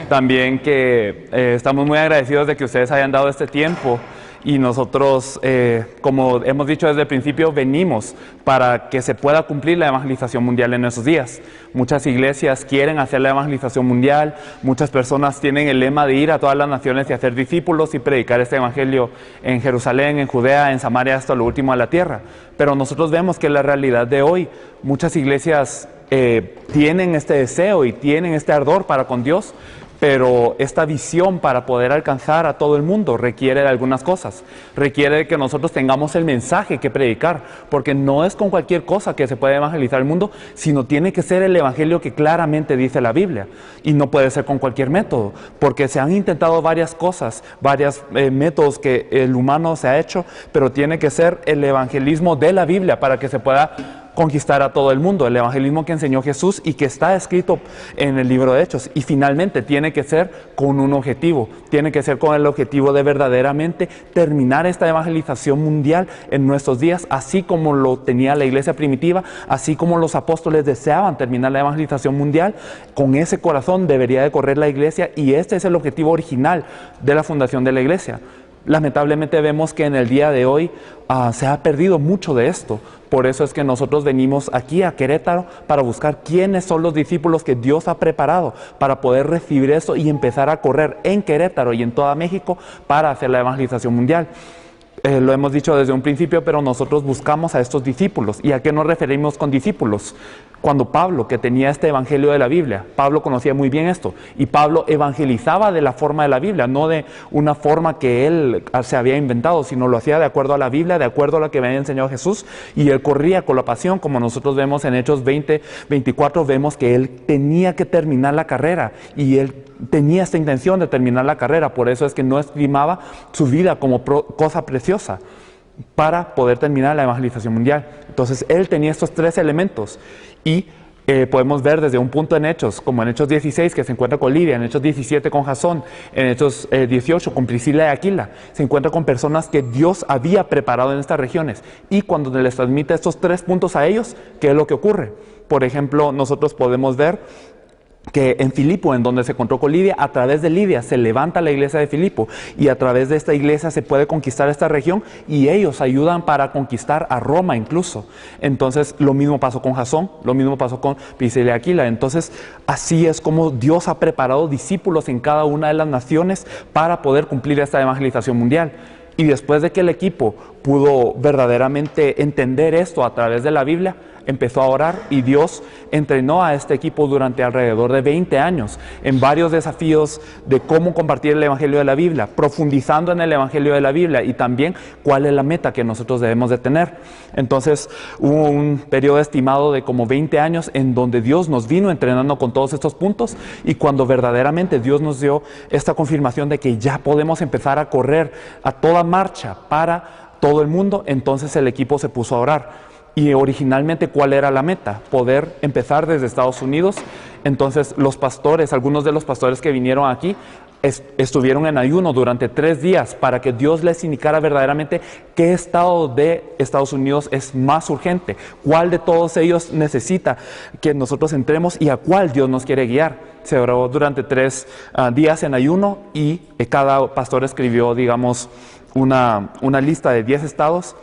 También que estamos muy agradecidos de que ustedes hayan dado este tiempo y nosotros, como hemos dicho desde el principio, venimos para que se pueda cumplir la evangelización mundial en nuestros días. Muchas iglesias quieren hacer la evangelización mundial, muchas personas tienen el lema de ir a todas las naciones y hacer discípulos y predicar este evangelio en Jerusalén, en Judea, en Samaria, hasta lo último de la tierra. Pero nosotros vemos que la realidad de hoy, muchas iglesias tienen este deseo y tienen este ardor para con Dios, pero esta visión para poder alcanzar a todo el mundo requiere de algunas cosas. Requiere de que nosotros tengamos el mensaje que predicar, porque no es con cualquier cosa que se puede evangelizar el mundo, sino tiene que ser el evangelio que claramente dice la Biblia. Y no puede ser con cualquier método, porque se han intentado varias cosas, varios métodos que el humano se ha hecho, pero tiene que ser el evangelismo de la Biblia para que se pueda conquistar a todo el mundo, el evangelismo que enseñó Jesús y que está escrito en el libro de Hechos. Y finalmente tiene que ser con un objetivo, tiene que ser con el objetivo de verdaderamente terminar esta evangelización mundial en nuestros días, así como lo tenía la iglesia primitiva, así como los apóstoles deseaban terminar la evangelización mundial. Con ese corazón debería de correr la iglesia, y este es el objetivo original de la fundación de la iglesia. Lamentablemente vemos que en el día de hoy se ha perdido mucho de esto. Por eso es que nosotros venimos aquí a Querétaro para buscar quiénes son los discípulos que Dios ha preparado para poder recibir eso y empezar a correr en Querétaro y en toda México para hacer la evangelización mundial. Lo hemos dicho desde un principio, pero nosotros buscamos a estos discípulos. ¿Y a qué nos referimos con discípulos? Cuando Pablo, que tenía este evangelio de la Biblia, Pablo conocía muy bien esto, y Pablo evangelizaba de la forma de la Biblia, no de una forma que él se había inventado, sino lo hacía de acuerdo a la Biblia, de acuerdo a lo que había enseñado Jesús, y él corría con la pasión, como nosotros vemos en Hechos 20:24, vemos que él tenía que terminar la carrera, y él tenía esta intención de terminar la carrera. Por eso es que no estimaba su vida como cosa preciosa para poder terminar la evangelización mundial. Entonces él tenía estos tres elementos, y podemos ver desde un punto en Hechos, como en Hechos 16 que se encuentra con Lidia, en Hechos 17 con Jasón, en Hechos 18 con Priscila y Aquila, se encuentra con personas que Dios había preparado en estas regiones, y cuando les transmite estos tres puntos a ellos, ¿qué es lo que ocurre? Por ejemplo, nosotros podemos ver que en Filipo, en donde se encontró con Lidia, a través de Lidia se levanta la iglesia de Filipo, y a través de esta iglesia se puede conquistar esta región, y ellos ayudan para conquistar a Roma incluso. Entonces lo mismo pasó con Jasón, lo mismo pasó con Priscila y Aquila. Entonces así es como Dios ha preparado discípulos en cada una de las naciones para poder cumplir esta evangelización mundial. Y después de que el equipo pudo verdaderamente entender esto a través de la Biblia, empezó a orar, y Dios entrenó a este equipo durante alrededor de 20 años en varios desafíos de cómo compartir el evangelio de la Biblia, profundizando en el evangelio de la Biblia, y también cuál es la meta que nosotros debemos de tener. Entonces hubo un periodo estimado de como 20 años en donde Dios nos vino entrenando con todos estos puntos, y cuando verdaderamente Dios nos dio esta confirmación de que ya podemos empezar a correr a toda marcha para todo el mundo, entonces el equipo se puso a orar. Y originalmente, ¿cuál era la meta? Poder empezar desde Estados Unidos. Entonces los pastores, algunos de los pastores que vinieron aquí, estuvieron en ayuno durante 3 días para que Dios les indicara verdaderamente qué estado de Estados Unidos es más urgente, cuál de todos ellos necesita que nosotros entremos y a cuál Dios nos quiere guiar. Se oró durante 3 días en ayuno, y cada pastor escribió, digamos, una lista de 10 estados,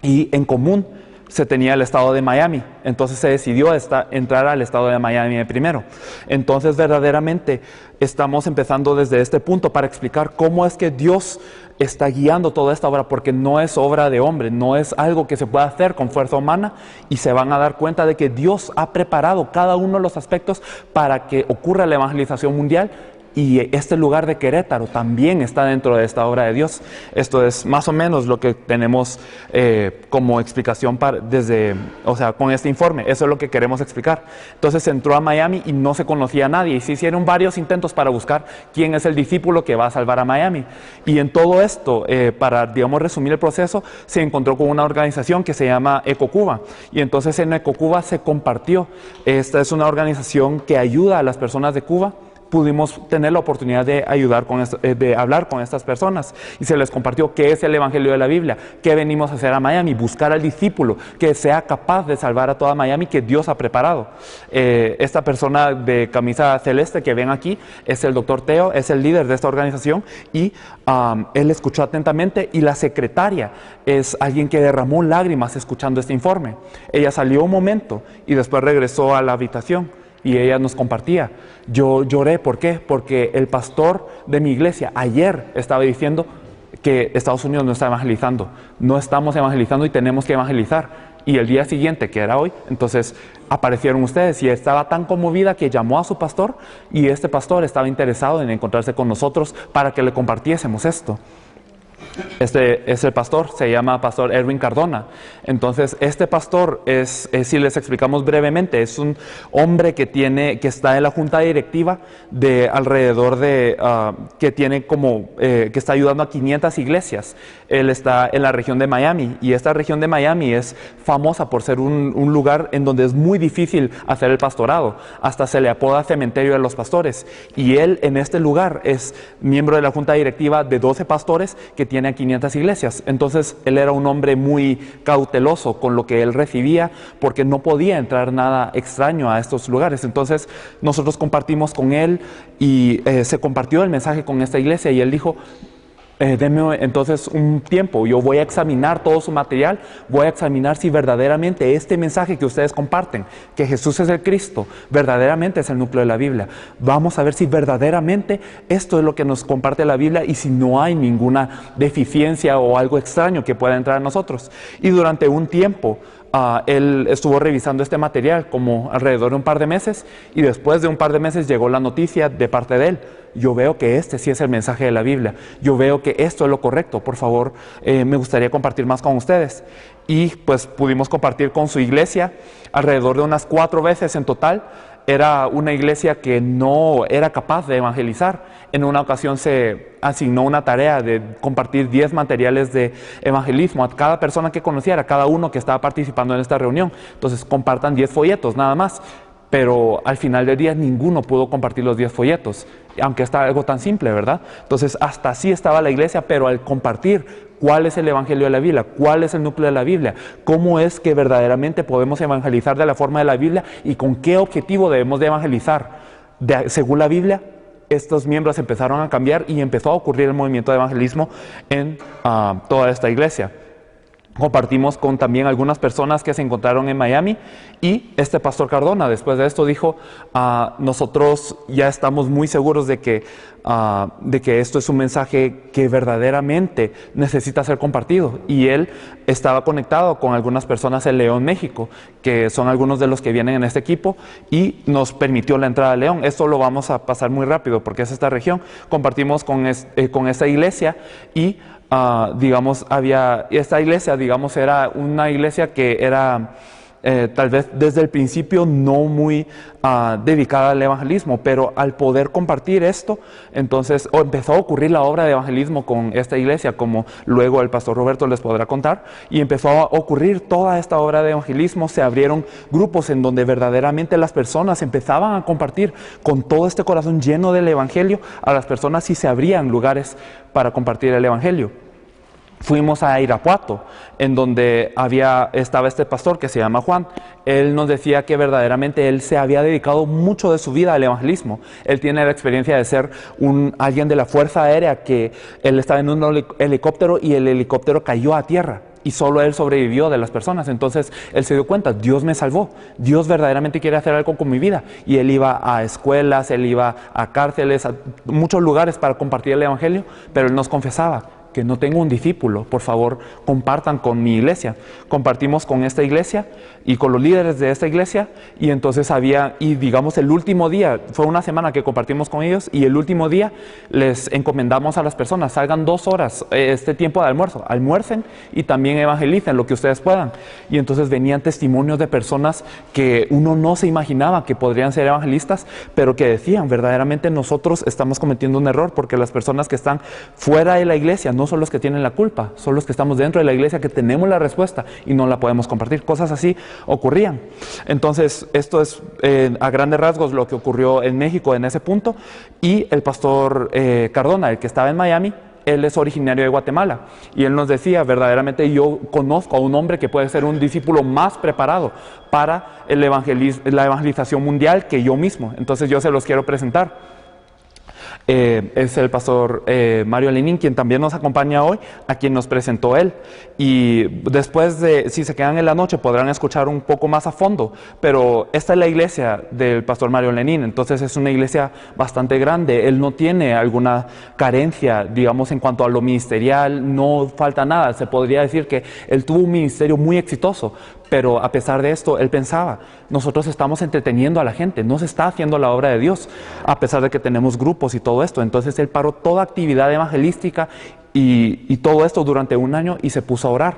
y en común se tenía el estado de Miami. Entonces se decidió entrar al estado de Miami primero. Entonces verdaderamente estamos empezando desde este punto para explicar cómo es que Dios está guiando toda esta obra, porque no es obra de hombre, no es algo que se pueda hacer con fuerza humana, y se van a dar cuenta de que Dios ha preparado cada uno de los aspectos para que ocurra la evangelización mundial. Y este lugar de Querétaro también está dentro de esta obra de Dios. Esto es más o menos lo que tenemos como explicación con este informe. Eso es lo que queremos explicar. Entonces entró a Miami y no se conocía a nadie, y se hicieron varios intentos para buscar quién es el discípulo que va a salvar a Miami. Y en todo esto, para, digamos, resumir el proceso, se encontró con una organización que se llama EcoCuba. Y entonces en EcoCuba se compartió. Esta es una organización que ayuda a las personas de Cuba pudimos tener la oportunidad de ayudar de hablar con estas personas y se les compartió qué es el Evangelio de la Biblia, qué venimos a hacer a Miami, buscar al discípulo que sea capaz de salvar a toda Miami que Dios ha preparado. Esta persona de camisa celeste que ven aquí es el doctor Teo, es el líder de esta organización y él escuchó atentamente, y la secretaria es alguien que derramó lágrimas escuchando este informe. Ella salió un momento y después regresó a la habitación y ella nos compartía: yo lloré, ¿por qué? Porque el pastor de mi iglesia ayer estaba diciendo que Estados Unidos no está evangelizando, no estamos evangelizando y tenemos que evangelizar. Y el día siguiente, que era hoy, entonces aparecieron ustedes y estaba tan conmovida que llamó a su pastor, y este pastor estaba interesado en encontrarse con nosotros para que le compartiésemos esto. Este es el pastor, se llama Pastor Erwin Cardona. Entonces, este pastor si les explicamos brevemente, es un hombre que está en la junta directiva de alrededor de, que está ayudando a 500 iglesias. Él está en la región de Miami, y esta región de Miami es famosa por ser un lugar en donde es muy difícil hacer el pastorado. Hasta se le apoda cementerio de los pastores. Y él en este lugar es miembro de la junta directiva de 12 pastores que tiene a 500 iglesias. Entonces él era un hombre muy cauteloso con lo que él recibía, porque no podía entrar nada extraño a estos lugares. Entonces nosotros compartimos con él y se compartió el mensaje con esta iglesia, y él dijo: denme entonces un tiempo, yo voy a examinar todo su material, voy a examinar si verdaderamente este mensaje que ustedes comparten, que Jesús es el Cristo, verdaderamente es el núcleo de la Biblia. Vamos a ver si verdaderamente esto es lo que nos comparte la Biblia y si no hay ninguna deficiencia o algo extraño que pueda entrar a nosotros. Y durante un tiempo él estuvo revisando este material como alrededor de un par de meses, y después de un par de meses llegó la noticia de parte de él: yo veo que este sí es el mensaje de la Biblia, yo veo que esto es lo correcto, por favor, me gustaría compartir más con ustedes. Y pues pudimos compartir con su iglesia alrededor de unas 4 veces en total. Era una iglesia que no era capaz de evangelizar. En una ocasión se asignó una tarea de compartir 10 materiales de evangelismo a cada persona que conociera, a cada uno que estaba participando en esta reunión. Entonces compartan 10 folletos nada más. Pero al final del día ninguno pudo compartir los 10 folletos, aunque está algo tan simple, ¿verdad? Entonces hasta así estaba la iglesia, pero al compartir cuál es el Evangelio de la Biblia, cuál es el núcleo de la Biblia, cómo es que verdaderamente podemos evangelizar de la forma de la Biblia y con qué objetivo debemos de evangelizar según la Biblia, estos miembros empezaron a cambiar y empezó a ocurrir el movimiento de evangelismo en toda esta iglesia. Compartimos con también algunas personas que se encontraron en Miami, y este pastor Cardona después de esto dijo: nosotros ya estamos muy seguros de que esto es un mensaje que verdaderamente necesita ser compartido. Y él estaba conectado con algunas personas en León, México, que son algunos de los que vienen en este equipo, y nos permitió la entrada a León. Esto lo vamos a pasar muy rápido porque es esta región. Compartimos con esta iglesia, y esta iglesia, era una iglesia que era tal vez desde el principio no muy dedicada al evangelismo, pero al poder compartir esto, entonces empezó a ocurrir la obra de evangelismo con esta iglesia, como luego el pastor Roberto les podrá contar, y empezó a ocurrir toda esta obra de evangelismo. Se abrieron grupos en donde verdaderamente las personas empezaban a compartir con todo este corazón lleno del evangelio a las personas, y se abrían lugares para compartir el evangelio. Fuimos a Irapuato, en donde estaba este pastor que se llama Juan. Él nos decía que verdaderamente él se había dedicado mucho de su vida al evangelismo. Él tiene la experiencia de ser alguien de la Fuerza Aérea, que él estaba en un helicóptero y el helicóptero cayó a tierra. Y solo él sobrevivió de las personas. Entonces él se dio cuenta: Dios me salvó, Dios verdaderamente quiere hacer algo con mi vida. Y él iba a escuelas, él iba a cárceles, a muchos lugares para compartir el evangelio, pero él nos confesaba: que no tengo un discípulo, por favor compartan con mi iglesia. Compartimos con esta iglesia y con los líderes de esta iglesia, y entonces el último día, fue una semana que compartimos con ellos, y el último día les encomendamos a las personas: salgan 2 horas, este tiempo de almuerzo, almuercen y también evangelicen lo que ustedes puedan. Y entonces venían testimonios de personas que uno no se imaginaba que podrían ser evangelistas, pero que decían: verdaderamente nosotros estamos cometiendo un error, porque las personas que están fuera de la iglesia no son los que tienen la culpa, son los que estamos dentro de la iglesia que tenemos la respuesta y no la podemos compartir. Cosas así ocurrían. Entonces, esto es a grandes rasgos lo que ocurrió en México en ese punto. Y el pastor Cardona, el que estaba en Miami, él es originario de Guatemala y él nos decía, verdaderamente yo conozco a un hombre que puede ser un discípulo más preparado para la evangelización mundial que yo mismo. Entonces yo se los quiero presentar. Es el pastor Mario Lenín, quien también nos acompaña hoy, a quien nos presentó él. Y después si se quedan en la noche, podrán escuchar un poco más a fondo. Pero esta es la iglesia del pastor Mario Lenín, entonces es una iglesia bastante grande. Él no tiene alguna carencia, digamos, en cuanto a lo ministerial, no falta nada. Se podría decir que él tuvo un ministerio muy exitoso. Pero a pesar de esto, él pensaba, nosotros estamos entreteniendo a la gente, no se está haciendo la obra de Dios, a pesar de que tenemos grupos y todo esto. Entonces él paró toda actividad evangelística y todo esto durante un año y se puso a orar.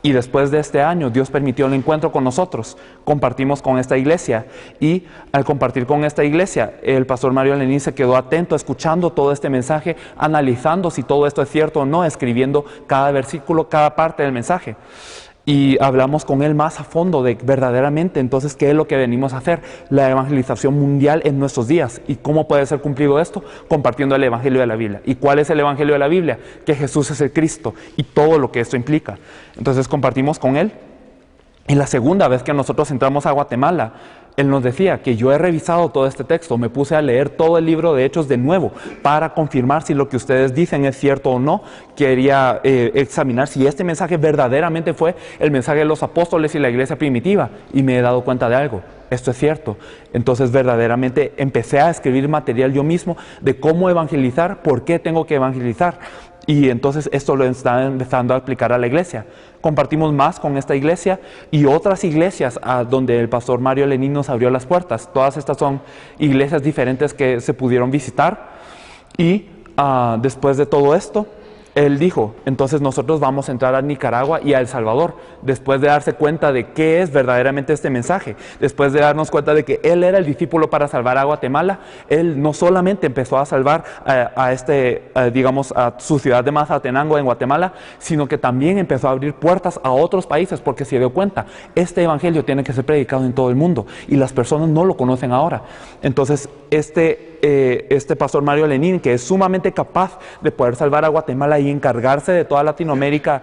Y después de este año, Dios permitió el encuentro con nosotros, compartimos con esta iglesia. Y al compartir con esta iglesia, el pastor Mario Lenín se quedó atento, escuchando todo este mensaje, analizando si todo esto es cierto o no, escribiendo cada versículo, cada parte del mensaje. Y hablamos con él más a fondo de verdaderamente, entonces, qué es lo que venimos a hacer, la evangelización mundial en nuestros días. ¿Y cómo puede ser cumplido esto? Compartiendo el evangelio de la Biblia. ¿Y cuál es el evangelio de la Biblia? Que Jesús es el Cristo y todo lo que esto implica. Entonces compartimos con él. Y la segunda vez que nosotros entramos a Guatemala, él nos decía que yo he revisado todo este texto, me puse a leer todo el libro de Hechos de nuevo para confirmar si lo que ustedes dicen es cierto o no. Quería examinar si este mensaje verdaderamente fue el mensaje de los apóstoles y la iglesia primitiva, y me he dado cuenta de algo. Esto es cierto. Entonces verdaderamente empecé a escribir material yo mismo de cómo evangelizar, por qué tengo que evangelizar. Y entonces esto lo está empezando a aplicar a la iglesia. Compartimos más con esta iglesia y otras iglesias donde el pastor Mario Lenín nos abrió las puertas. Todas estas son iglesias diferentes que se pudieron visitar. Y después de todo esto, él dijo, entonces nosotros vamos a entrar a Nicaragua y a El Salvador, después de darse cuenta de qué es verdaderamente este mensaje, después de darnos cuenta de que él era el discípulo para salvar a Guatemala. Él no solamente empezó a salvar a su ciudad de Mazatenango en Guatemala, sino que también empezó a abrir puertas a otros países, porque se dio cuenta, este evangelio tiene que ser predicado en todo el mundo y las personas no lo conocen ahora. Entonces este pastor Mario Lenín, que es sumamente capaz de poder salvar a Guatemala y encargarse de toda Latinoamérica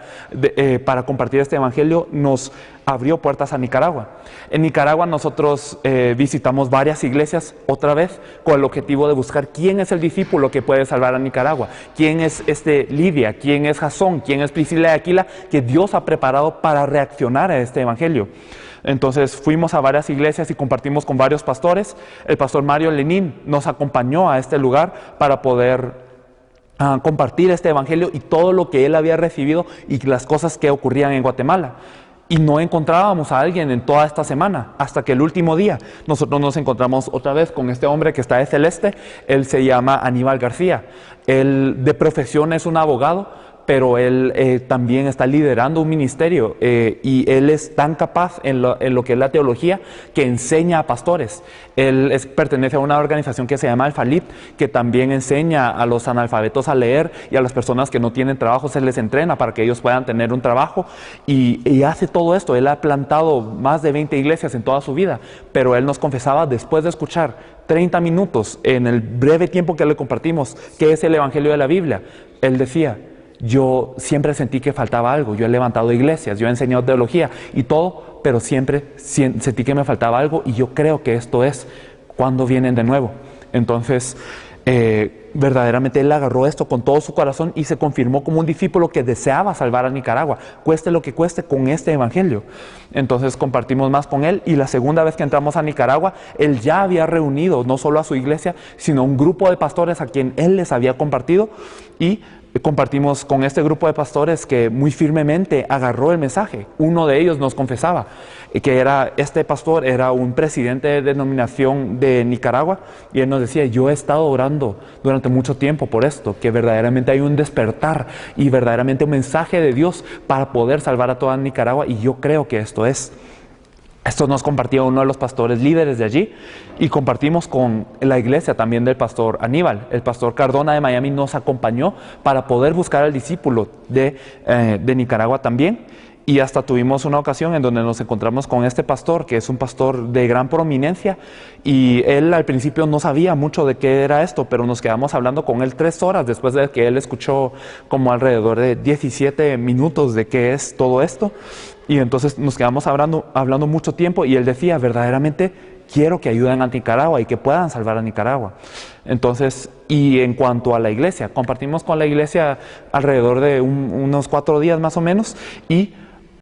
para compartir este evangelio, nos abrió puertas a Nicaragua. En Nicaragua nosotros visitamos varias iglesias otra vez con el objetivo de buscar quién es el discípulo que puede salvar a Nicaragua, quién es Lidia, quién es Jasón, quién es Priscila y Aquila, que Dios ha preparado para reaccionar a este evangelio. Entonces fuimos a varias iglesias y compartimos con varios pastores. El pastor Mario Lenín nos acompañó a este lugar para poder compartir este evangelio y todo lo que él había recibido y las cosas que ocurrían en Guatemala. Y no encontrábamos a alguien en toda esta semana, hasta que el último día nosotros nos encontramos otra vez con este hombre que está de celeste. Él se llama Aníbal García. Él de profesión es un abogado, pero él también está liderando un ministerio y él es tan capaz en lo que es la teología que enseña a pastores. Él pertenece a una organización que se llama Alfalit, que también enseña a los analfabetos a leer, y a las personas que no tienen trabajo se les entrena para que ellos puedan tener un trabajo, y hace todo esto. Él ha plantado más de 20 iglesias en toda su vida, pero él nos confesaba, después de escuchar 30 minutos en el breve tiempo que le compartimos qué es el evangelio de la Biblia, él decía: yo siempre sentí que faltaba algo. Yo he levantado iglesias, yo he enseñado teología y todo, pero siempre sentí que me faltaba algo, y yo creo que esto es cuando vienen de nuevo. Entonces verdaderamente él agarró esto con todo su corazón y se confirmó como un discípulo que deseaba salvar a Nicaragua, cueste lo que cueste, con este evangelio. Entonces compartimos más con él, y la segunda vez que entramos a Nicaragua, él ya había reunido no solo a su iglesia, sino a un grupo de pastores a quien él les había compartido, y compartimos con este grupo de pastores que muy firmemente agarró el mensaje. Uno de ellos nos confesaba que este pastor era un presidente de denominación de Nicaragua, y él nos decía: yo he estado orando durante mucho tiempo por esto, que verdaderamente hay un despertar y verdaderamente un mensaje de Dios para poder salvar a toda Nicaragua, y yo creo que esto es. Esto nos compartía uno de los pastores líderes de allí y compartimos con la iglesia también del pastor Aníbal. El pastor Cardona de Miami nos acompañó para poder buscar al discípulo de Nicaragua también. Y hasta tuvimos una ocasión en donde nos encontramos con este pastor, que es un pastor de gran prominencia, y él al principio no sabía mucho de qué era esto, pero nos quedamos hablando con él 3 horas después de que él escuchó como alrededor de 17 minutos de qué es todo esto. Y entonces nos quedamos hablando mucho tiempo y él decía, verdaderamente quiero que ayuden a Nicaragua y que puedan salvar a Nicaragua. Entonces, y en cuanto a la iglesia, compartimos con la iglesia alrededor de unos 4 días más o menos y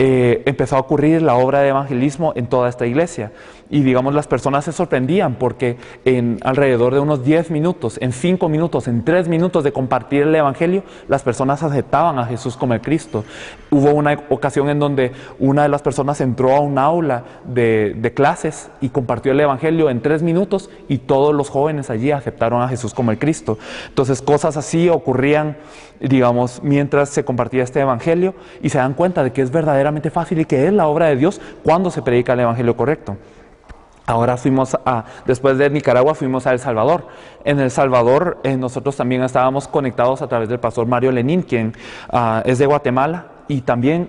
empezó a ocurrir la obra de evangelismo en toda esta iglesia. Y digamos, las personas se sorprendían porque en alrededor de unos 10 minutos, en 5 minutos, en 3 minutos de compartir el evangelio, las personas aceptaban a Jesús como el Cristo. Hubo una ocasión en donde una de las personas entró a un aula de clases y compartió el evangelio en 3 minutos y todos los jóvenes allí aceptaron a Jesús como el Cristo. Entonces cosas así ocurrían, digamos, mientras se compartía este evangelio y se dan cuenta de que es verdaderamente fácil y que es la obra de Dios cuando se predica el evangelio correcto. Ahora después de Nicaragua fuimos a El Salvador. En El Salvador nosotros también estábamos conectados a través del pastor Mario Lenín, quien es de Guatemala, y también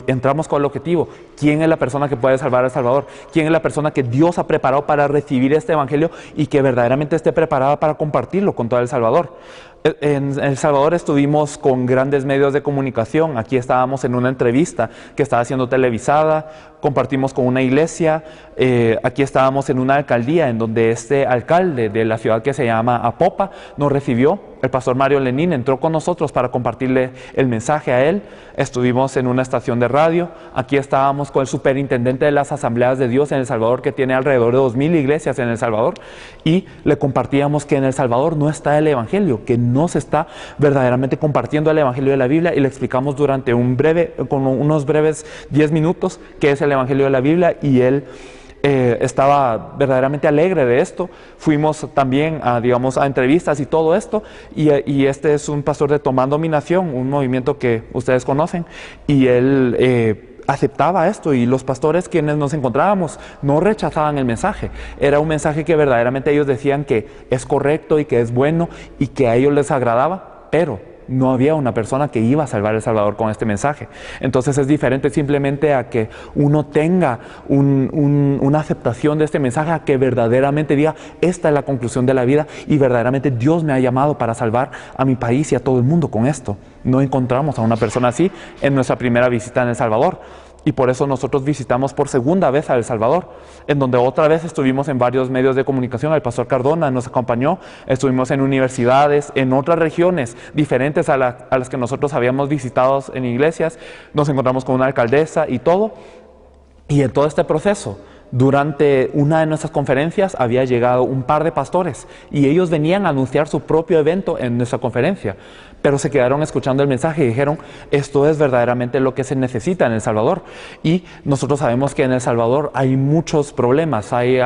entramos con el objetivo, ¿quién es la persona que puede salvar a El Salvador? ¿Quién es la persona que Dios ha preparado para recibir este evangelio y que verdaderamente esté preparada para compartirlo con todo El Salvador? En El Salvador estuvimos con grandes medios de comunicación. Aquí estábamos en una entrevista que estaba siendo televisada, compartimos con una iglesia, aquí estábamos en una alcaldía en donde este alcalde de la ciudad que se llama Apopa nos recibió. El pastor Mario Lenín entró con nosotros para compartirle el mensaje a él. Estuvimos en una estación de radio. Aquí estábamos con el superintendente de las Asambleas de Dios en El Salvador, que tiene alrededor de 2000 iglesias en El Salvador, y le compartíamos que en El Salvador no está el evangelio, que no se está verdaderamente compartiendo el evangelio de la Biblia, y le explicamos durante con unos breves 10 minutos qué es el evangelio de la Biblia, y él estaba verdaderamente alegre de esto. Fuimos también a entrevistas y todo esto, y este es un pastor de Tomando Mi Nación, un movimiento que ustedes conocen, y él aceptaba esto, y los pastores quienes nos encontrábamos no rechazaban el mensaje. Era un mensaje que verdaderamente ellos decían que es correcto y que es bueno y que a ellos les agradaba, pero no había una persona que iba a salvar a El Salvador con este mensaje. Entonces es diferente simplemente a que uno tenga una aceptación de este mensaje, a que verdaderamente diga, esta es la conclusión de la vida y verdaderamente Dios me ha llamado para salvar a mi país y a todo el mundo con esto. No encontramos a una persona así en nuestra primera visita en El Salvador. Y por eso nosotros visitamos por segunda vez a El Salvador, en donde otra vez estuvimos en varios medios de comunicación. El pastor Cardona nos acompañó, estuvimos en universidades, en otras regiones diferentes a las que nosotros habíamos visitado en iglesias. Nos encontramos con una alcaldesa y todo. Y en todo este proceso, durante una de nuestras conferencias había llegado un par de pastores y ellos venían a anunciar su propio evento en nuestra conferencia, pero se quedaron escuchando el mensaje y dijeron, esto es verdaderamente lo que se necesita en El Salvador. Y nosotros sabemos que en El Salvador hay muchos problemas, hay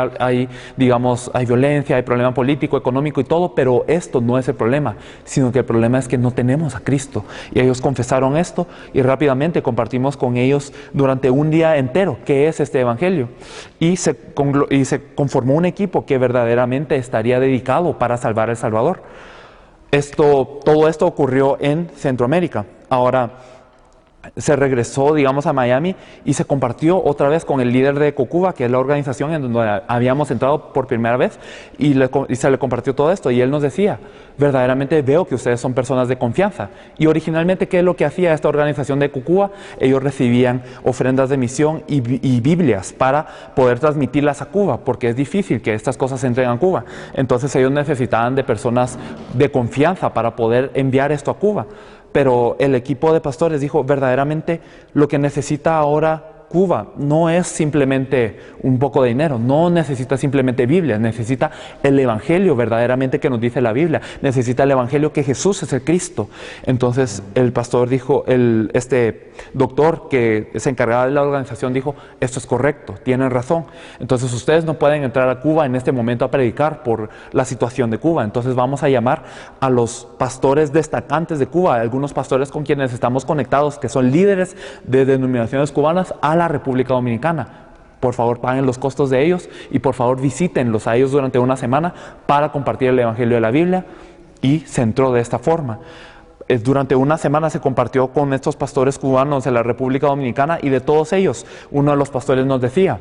violencia, hay problema político, económico y todo, pero esto no es el problema, sino que el problema es que no tenemos a Cristo. Y ellos confesaron esto y rápidamente compartimos con ellos durante un día entero qué es este evangelio. Y se conformó un equipo que verdaderamente estaría dedicado para salvar a El Salvador. Todo esto ocurrió en Centroamérica. Ahora se regresó, a Miami y se compartió otra vez con el líder de Cocuba, que es la organización en donde habíamos entrado por primera vez, y se le compartió todo esto. Y él nos decía, verdaderamente veo que ustedes son personas de confianza. Y originalmente, ¿qué es lo que hacía esta organización de Cocuba? Ellos recibían ofrendas de misión y Biblias para poder transmitirlas a Cuba, porque es difícil que estas cosas entren a Cuba. Entonces ellos necesitaban de personas de confianza para poder enviar esto a Cuba. Pero el equipo de pastores dijo, verdaderamente lo que necesita ahora Cuba no es simplemente un poco de dinero, no necesita simplemente Biblia, necesita el evangelio verdaderamente que nos dice la Biblia, necesita el evangelio que Jesús es el Cristo. Entonces el pastor dijo, este doctor que se encargaba de la organización dijo, esto es correcto, tienen razón. Entonces ustedes no pueden entrar a Cuba en este momento a predicar por la situación de Cuba. Entonces vamos a llamar a los pastores destacantes de Cuba, algunos pastores con quienes estamos conectados, que son líderes de denominaciones cubanas, a la República Dominicana. Por favor, paguen los costos de ellos y por favor visítenlos a ellos durante una semana para compartir el Evangelio de la Biblia. Y se entró de esta forma. Durante una semana se compartió con estos pastores cubanos de la República Dominicana y de todos ellos, uno de los pastores nos decía,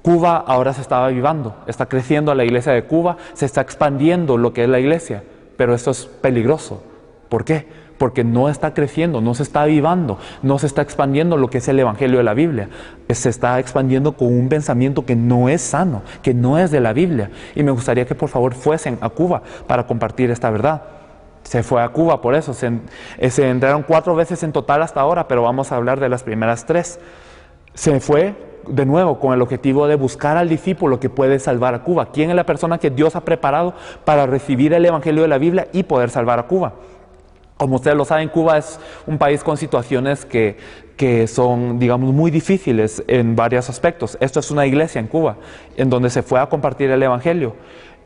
Cuba ahora se está avivando, está creciendo la iglesia de Cuba, se está expandiendo lo que es la iglesia, pero esto es peligroso. ¿Por qué? Porque no está creciendo, no se está avivando, no se está expandiendo lo que es el Evangelio de la Biblia. Se está expandiendo con un pensamiento que no es sano, que no es de la Biblia. Y me gustaría que por favor fuesen a Cuba para compartir esta verdad. Se fue a Cuba por eso, se entraron 4 veces en total hasta ahora, pero vamos a hablar de las primeras 3. Se fue de nuevo con el objetivo de buscar al discípulo que puede salvar a Cuba. ¿Quién es la persona que Dios ha preparado para recibir el Evangelio de la Biblia y poder salvar a Cuba? Como ustedes lo saben, Cuba es un país con situaciones que son, digamos, muy difíciles en varios aspectos. Esto es una iglesia en Cuba, en donde se fue a compartir el Evangelio.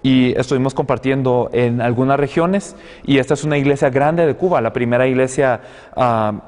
Y estuvimos compartiendo en algunas regiones, y esta es una iglesia grande de Cuba, la primera iglesia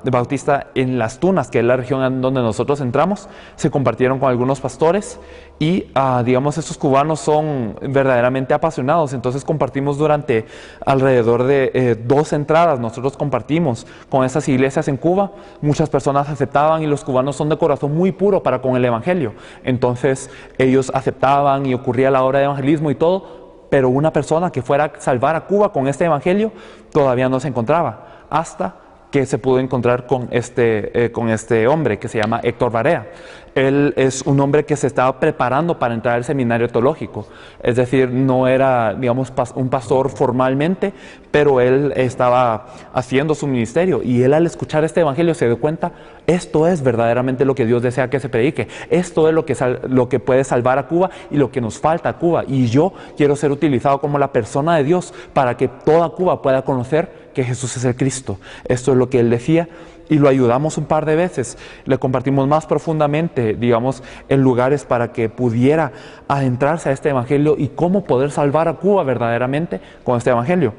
bautista en Las Tunas, que es la región en donde nosotros entramos. Se compartieron con algunos pastores y, digamos, estos cubanos son verdaderamente apasionados, entonces compartimos durante alrededor de 2 entradas, nosotros compartimos con esas iglesias en Cuba. Muchas personas aceptaban y los cubanos son de corazón muy puro para con el Evangelio, entonces ellos aceptaban y ocurría la obra de evangelismo y todo. Pero una persona que fuera a salvar a Cuba con este evangelio todavía no se encontraba, hasta que se pudo encontrar con este hombre que se llama Héctor Barea. Él es un hombre que se estaba preparando para entrar al seminario teológico, es decir, no era, digamos, un pastor formalmente, pero él estaba haciendo su ministerio, y él al escuchar este evangelio se dio cuenta, esto es verdaderamente lo que Dios desea que se predique, esto es lo que puede salvar a Cuba y lo que nos falta a Cuba, y yo quiero ser utilizado como la persona de Dios para que toda Cuba pueda conocer que Jesús es el Cristo. Esto es lo que él decía, y lo ayudamos un par de veces, le compartimos más profundamente, digamos, en lugares para que pudiera adentrarse a este evangelio y cómo poder salvar a Cuba verdaderamente con este evangelio.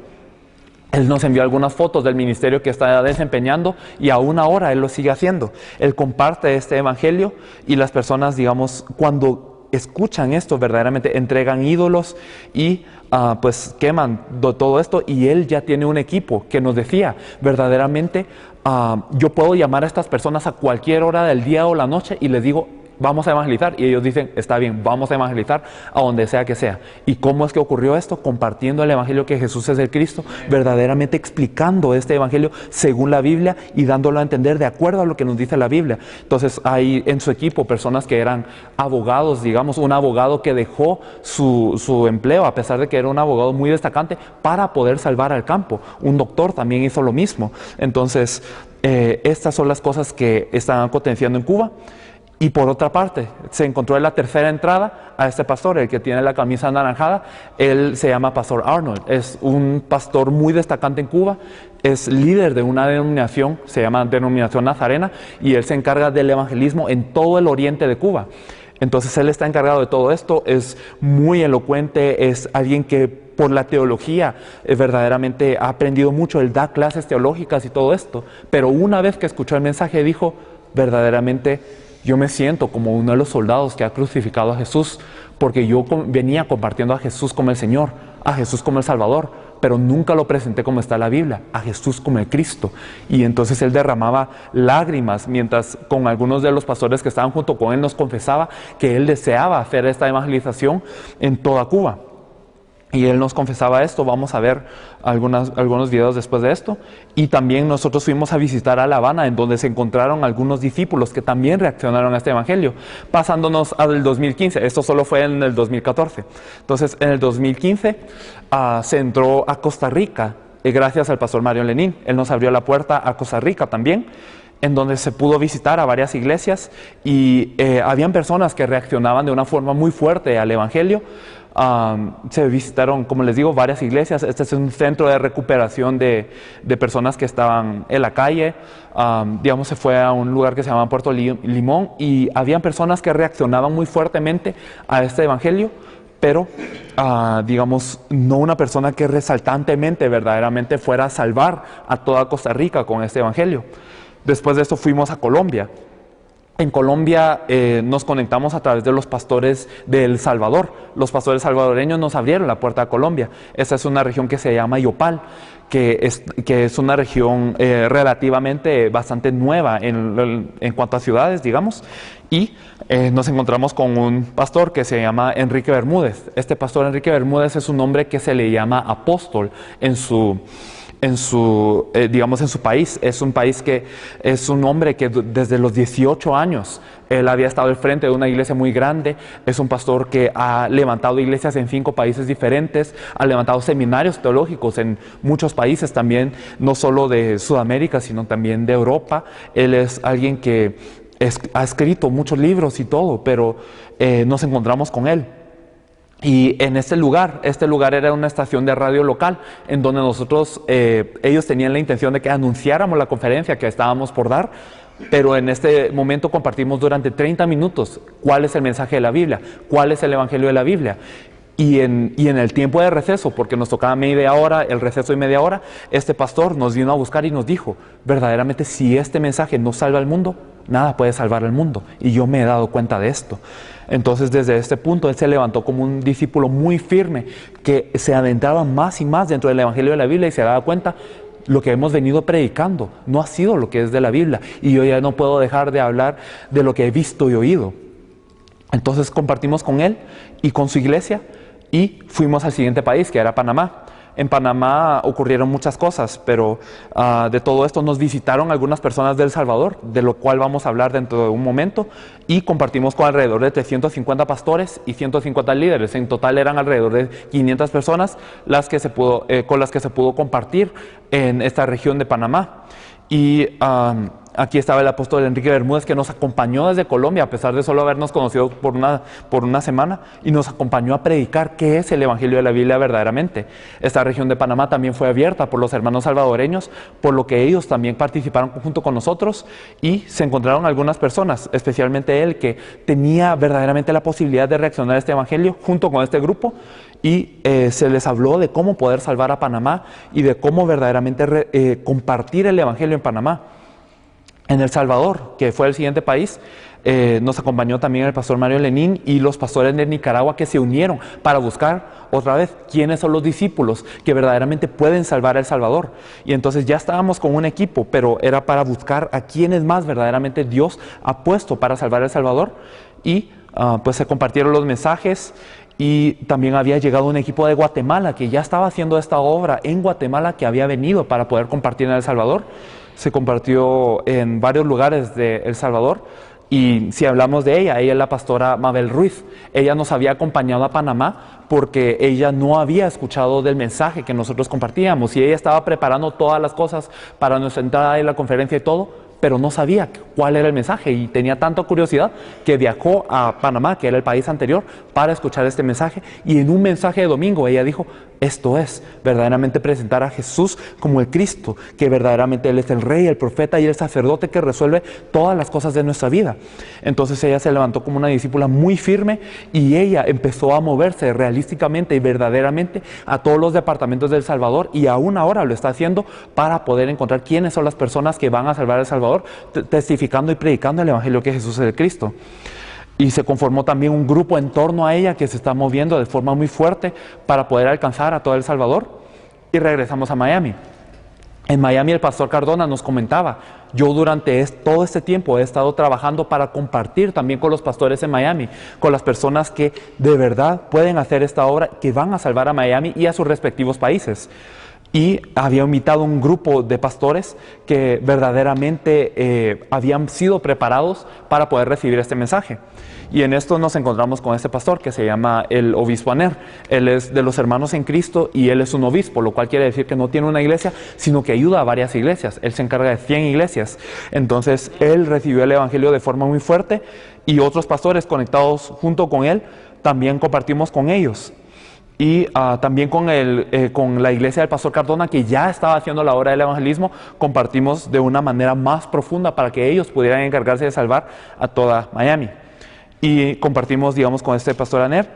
Él nos envió algunas fotos del ministerio que está desempeñando, y aún ahora él lo sigue haciendo. Él comparte este evangelio, y las personas, digamos, cuando escuchan esto, verdaderamente entregan ídolos y pues queman todo esto. Y él ya tiene un equipo que nos decía, verdaderamente yo puedo llamar a estas personas a cualquier hora del día o la noche y les digo, vamos a evangelizar, y ellos dicen, está bien, vamos a evangelizar a donde sea que sea. ¿Y cómo es que ocurrió esto? Compartiendo el evangelio que Jesús es el Cristo, verdaderamente explicando este evangelio según la Biblia y dándolo a entender de acuerdo a lo que nos dice la Biblia. Entonces hay en su equipo personas que eran abogados, digamos, un abogado que dejó su empleo a pesar de que era un abogado muy destacante para poder salvar al campo. Un doctor también hizo lo mismo. Entonces estas son las cosas que están aconteciendo en Cuba. Y por otra parte, se encontró en la tercera entrada a este pastor, el que tiene la camisa anaranjada. Él se llama Pastor Arnold, es un pastor muy destacante en Cuba, es líder de una denominación, se llama Denominación Nazarena, y él se encarga del evangelismo en todo el oriente de Cuba. Entonces él está encargado de todo esto, es muy elocuente, es alguien que por la teología verdaderamente ha aprendido mucho, él da clases teológicas y todo esto, pero una vez que escuchó el mensaje dijo, verdaderamente yo me siento como uno de los soldados que ha crucificado a Jesús, porque yo venía compartiendo a Jesús como el Señor, a Jesús como el Salvador, pero nunca lo presenté como está en la Biblia, a Jesús como el Cristo. Y entonces él derramaba lágrimas, mientras con algunos de los pastores que estaban junto con él nos confesaba que él deseaba hacer esta evangelización en toda Cuba. Y él nos confesaba esto. Vamos a ver algunos videos después de esto. Y también nosotros fuimos a visitar a La Habana, en donde se encontraron algunos discípulos que también reaccionaron a este evangelio. Pasándonos al 2015, esto solo fue en el 2014. Entonces, en el 2015 se entró a Costa Rica, gracias al pastor Mario Lenín. Él nos abrió la puerta a Costa Rica también, en donde se pudo visitar a varias iglesias y habían personas que reaccionaban de una forma muy fuerte al evangelio. Se visitaron, como les digo, varias iglesias. Este es un centro de recuperación de personas que estaban en la calle. Digamos, se fue a un lugar que se llama Puerto Limón, y habían personas que reaccionaban muy fuertemente a este evangelio, pero digamos, no una persona que resaltantemente verdaderamente fuera a salvar a toda Costa Rica con este evangelio. Después de esto fuimos a Colombia. En Colombia nos conectamos a través de los pastores de El Salvador. Los pastores salvadoreños nos abrieron la puerta a Colombia. Esta es una región que se llama Yopal, que es una región relativamente bastante nueva en cuanto a ciudades, digamos. Y nos encontramos con un pastor que se llama Enrique Bermúdez. Este pastor Enrique Bermúdez es un hombre que se le llama apóstol digamos, en su país. Es un país que es un hombre que desde los 18 años él había estado al frente de una iglesia muy grande. Es un pastor que ha levantado iglesias en 5 países diferentes, ha levantado seminarios teológicos en muchos países también, no solo de Sudamérica, sino también de Europa. Él es alguien que ha escrito muchos libros y todo, pero nos encontramos con él. Y en este lugar era una estación de radio local en donde ellos tenían la intención de que anunciáramos la conferencia que estábamos por dar, pero en este momento compartimos durante 30 minutos cuál es el mensaje de la Biblia, cuál es el evangelio de la Biblia. Y en el tiempo de receso, porque nos tocaba media hora, el receso de media hora, este pastor nos vino a buscar y nos dijo, verdaderamente si este mensaje no salva al mundo, nada puede salvar al mundo. Y yo me he dado cuenta de esto. Entonces desde este punto él se levantó como un discípulo muy firme, que se adentraba más y más dentro del evangelio de la Biblia y se daba cuenta, lo que hemos venido predicando no ha sido lo que es de la Biblia. Y yo ya no puedo dejar de hablar de lo que he visto y oído. Entonces compartimos con él y con su iglesia. Y fuimos al siguiente país, que era Panamá. En Panamá ocurrieron muchas cosas, pero de todo esto nos visitaron algunas personas de El Salvador, de lo cual vamos a hablar dentro de un momento, y compartimos con alrededor de 350 pastores y 150 líderes. En total eran alrededor de 500 personas con las que se pudo compartir en esta región de Panamá. Y aquí estaba el apóstol Enrique Bermúdez, que nos acompañó desde Colombia, a pesar de solo habernos conocido por una semana, y nos acompañó a predicar qué es el evangelio de la Biblia verdaderamente. Esta región de Panamá también fue abierta por los hermanos salvadoreños, por lo que ellos también participaron junto con nosotros, y se encontraron algunas personas, especialmente él, que tenía verdaderamente la posibilidad de reaccionar a este evangelio junto con este grupo, y se les habló de cómo poder salvar a Panamá y de cómo verdaderamente compartir el evangelio en Panamá. En El Salvador, que fue el siguiente país, nos acompañó también el pastor Mario Lenín y los pastores de Nicaragua, que se unieron para buscar otra vez quiénes son los discípulos que verdaderamente pueden salvar a El Salvador. Y entonces ya estábamos con un equipo, pero era para buscar a quiénes más verdaderamente Dios ha puesto para salvar a El Salvador. Y pues se compartieron los mensajes. Y también había llegado un equipo de Guatemala que ya estaba haciendo esta obra en Guatemala, que había venido para poder compartir en El Salvador. Se compartió en varios lugares de El Salvador. Y si hablamos de ella es la pastora Mabel Ruiz. Ella nos había acompañado a Panamá porque ella no había escuchado del mensaje que nosotros compartíamos. Y ella estaba preparando todas las cosas para nuestra entrada en la conferencia y todo, pero no sabía cuál era el mensaje y tenía tanta curiosidad que viajó a Panamá, que era el país anterior, para escuchar este mensaje. Y en un mensaje de domingo ella dijo, esto es verdaderamente presentar a Jesús como el Cristo, que verdaderamente Él es el Rey, el Profeta y el Sacerdote que resuelve todas las cosas de nuestra vida. Entonces ella se levantó como una discípula muy firme y ella empezó a moverse realísticamente y verdaderamente a todos los departamentos de El Salvador, y aún ahora lo está haciendo para poder encontrar quiénes son las personas que van a salvar a El Salvador, testificando y predicando el Evangelio que Jesús es el Cristo. Y se conformó también un grupo en torno a ella que se está moviendo de forma muy fuerte para poder alcanzar a todo El Salvador. Y regresamos a Miami. En Miami el pastor Cardona nos comentaba, yo durante todo este tiempo he estado trabajando para compartir también con los pastores en Miami, con las personas que de verdad pueden hacer esta obra, que van a salvar a Miami y a sus respectivos países. Y había invitado un grupo de pastores que verdaderamente habían sido preparados para poder recibir este mensaje. Y en esto nos encontramos con este pastor que se llama el obispo Aner. Él es de los hermanos en Cristo y él es un obispo, lo cual quiere decir que no tiene una iglesia, sino que ayuda a varias iglesias. Él se encarga de 100 iglesias. Entonces él recibió el evangelio de forma muy fuerte y otros pastores conectados junto con él también compartimos con ellos. Y también con la iglesia del pastor Cardona, que ya estaba haciendo la obra del evangelismo, compartimos de una manera más profunda para que ellos pudieran encargarse de salvar a toda Miami. Y compartimos, digamos, con este pastor Aner.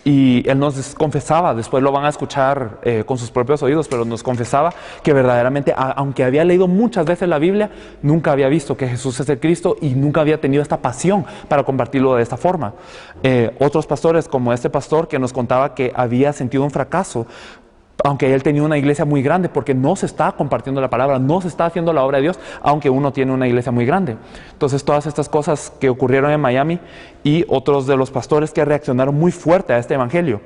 Y él nos confesaba, después lo van a escuchar con sus propios oídos, pero nos confesaba que verdaderamente, aunque había leído muchas veces la Biblia, nunca había visto que Jesús es el Cristo y nunca había tenido esta pasión para compartirlo de esta forma. Otros pastores, como este pastor que nos contaba que había sentido un fracaso, aunque él tenía una iglesia muy grande, porque no se está compartiendo la palabra, no se está haciendo la obra de Dios, aunque uno tiene una iglesia muy grande. Entonces, todas estas cosas que ocurrieron en Miami y otros de los pastores que reaccionaron muy fuerte a este evangelio.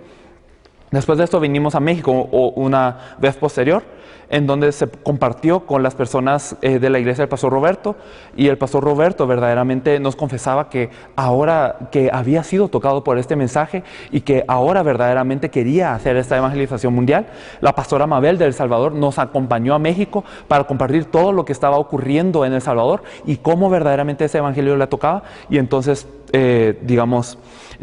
Después de esto vinimos a México una vez posterior, en donde se compartió con las personas de la iglesia del pastor Roberto, y el pastor Roberto verdaderamente nos confesaba que ahora que había sido tocado por este mensaje y que ahora verdaderamente quería hacer esta evangelización mundial. La pastora Mabel de El Salvador nos acompañó a México para compartir todo lo que estaba ocurriendo en El Salvador y cómo verdaderamente ese evangelio le tocaba, y entonces